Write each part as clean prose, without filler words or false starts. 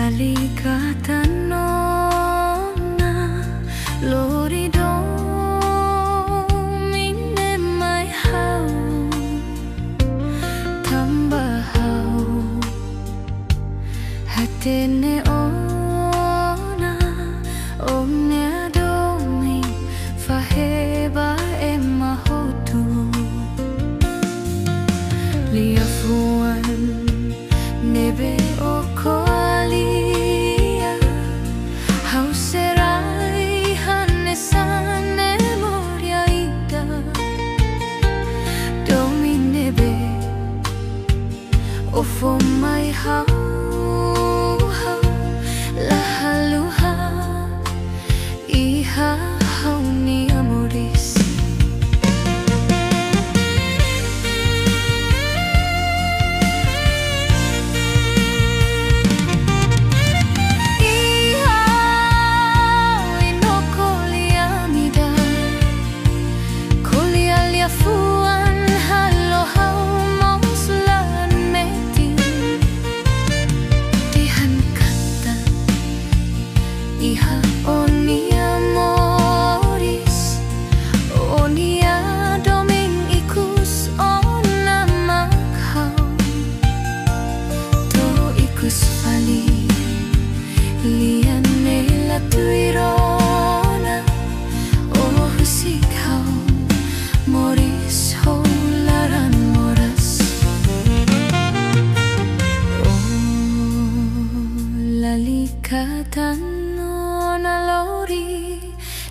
Lalicatanona lorido minne mai hau tambah hau hatene ona omne adomi faheba emma hotu liafuan nebe okoalia hau serai hanesan memoria ida dominebe ofo mai hau lahaluha iha hau ni amoris Iha oni amoris onia domin ikus ona makhau to ikus fali liane la tuirona oh husikau moris ho laran moras oh lalikatan lori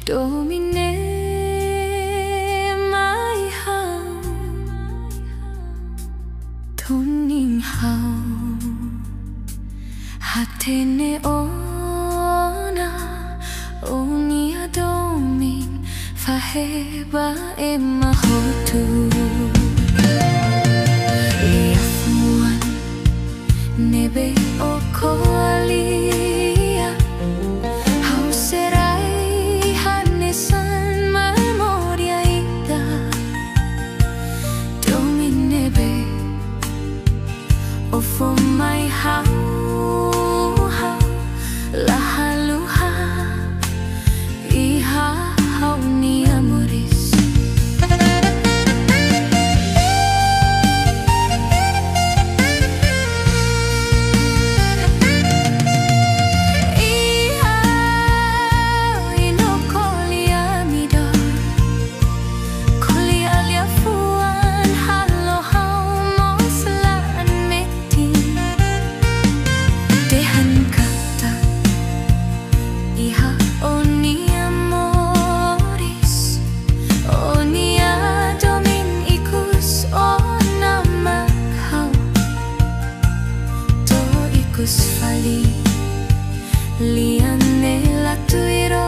domine mai hau toning hau hatene ona onia domin faheba emma hotu liafuan nebe okoalia ofo mai hau lahaluha iha hau ni amoris iha inokolia midor kolia liafuan halo hau moslaan dehan kata iha oni amoris onia domin ikus ona makhau to ikus fali liane la tuiro